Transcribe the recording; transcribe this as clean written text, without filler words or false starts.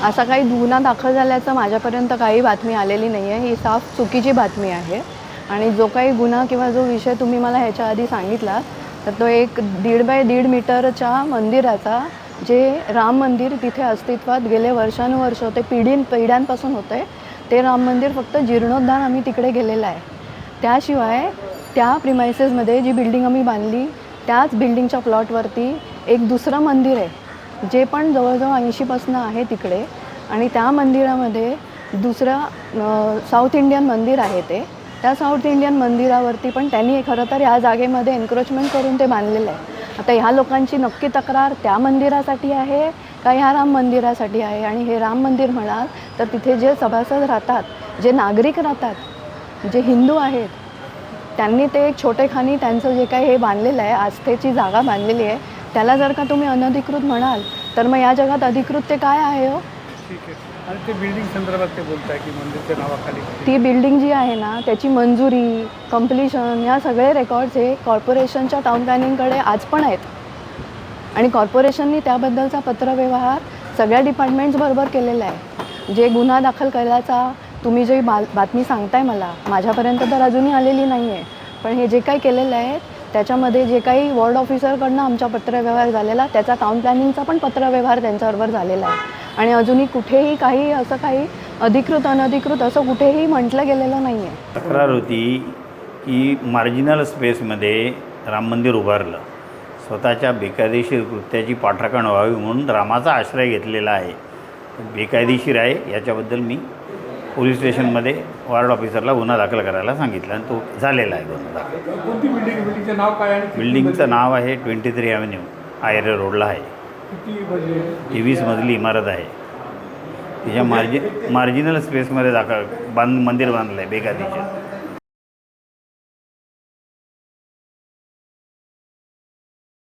असा काही गुन्हा दाखल झाल्याचं माझ्यापर्यंत काही बातमी आलेली नाही आहे. ही साफ चुकीची बातमी आहे. आणि जो काही गुन्हा किंवा जो विषय तुम्ही मला ह्याच्या आधी सांगितला, तर तो एक 1.5 बाय 1.5 मीटरच्या मंदिराचा, जे राम मंदिर तिथे अस्तित्वात गेले वर्षानुवर्ष होते, पिढ्यांपासून होतं आहे, ते राम मंदिर फक्त जीर्णोद्धार आम्ही तिकडे गेलेलं आहे. त्याशिवाय त्या प्रिमायसेसमध्ये जी बिल्डिंग आम्ही बांधली, त्याच बिल्डिंगच्या प्लॉटवरती एक दुसरं मंदिर आहे, जे पण जवळजवळ 80पासून आहे तिकडे. आणि त्या मंदिरामध्ये दुसरं साऊथ इंडियन मंदिर आहे ते. त्या साऊथ इंडियन मंदिरावरती पण त्यांनी खरं तर ह्या जागेमध्ये एन्क्रोचमेंट करून ते बांधलेलं आहे. आता ह्या लोकांची नक्की तक्रार त्या मंदिरासाठी आहे का ह्या राम मंदिरासाठी आहे? आणि हे राम मंदिर म्हणाल तर तिथे जे सभासद राहतात, जे नागरिक राहतात, जे हिंदू आहेत, त्यांनी ते एक छोटेखानी त्यांचं जे काही हे बांधलेलं आहे, आस्थेची जागा बांधलेली आहे, त्याला जर का तुम्ही अनधिकृत म्हणाल तर मग या जगात अधिकृत ते काय आहे हो? ठीक आहे. आणि ते बिल्डिंग संदर्भात ते बोलत आहे की मंदिरच्या नावाखाली ती बिल्डिंग जी आहे ना, त्याची मंजुरी, कंप्लिशन, या सगळे रेकॉर्ड्स हे कॉर्पोरेशनच्या टाउन प्लॅनिंगकडे आज पण आहेत. आणि कॉर्पोरेशननी त्याबद्दलचा पत्रव्यवहार सगळ्या डिपार्टमेंट्सबरोबर केलेला आहे. जे गुन्हा दाखल करायचा तुम्ही जे बातमी सांगताय मला, माझ्यापर्यंत तर अजूनही आलेली नाही आहे. पण हे जे काही केलेलं आहे त्याच्यामध्ये जे काही वॉर्ड ऑफिसरकडनं आमचा पत्रव्यवहार झालेला, त्याचा टाउन प्लॅनिंगचा पण पत्रव्यवहार त्यांच्याबरोबर झालेला आहे. आणि अजूनही कुठेही काही असं काही अधिकृत अनधिकृत असं कुठेही म्हटलं गेलेलं नाही आहे. तक्रार होती की मार्जिनल स्पेसमध्ये राम मंदिर उभारलं, स्वतःच्या बेकायदेशीर कृत्याची पाठराखण व्हावी म्हणून रामाचा आश्रय घेतलेला आहे, बेकायदेशीर आहे. याच्याबद्दल मी पोलीस स्टेशनमध्ये वॉर्ड ऑफिसरला गुन्हा दाखल करायला सांगितलं आणि तो झालेला आहे गुन्हा दाखल. कोणती बिल्डिंग? बिल्डिंगचं नाव काय आहे? बिल्डिंगचं नाव आहे 23 ॲव्हेन्यू, आयरे रोडला आहे. किती म्हणजे? 23 मजली इमारत आहे. तिच्या मार्जिनल स्पेसमध्ये मंदिर बांधलं आहे बेकायदेशीर.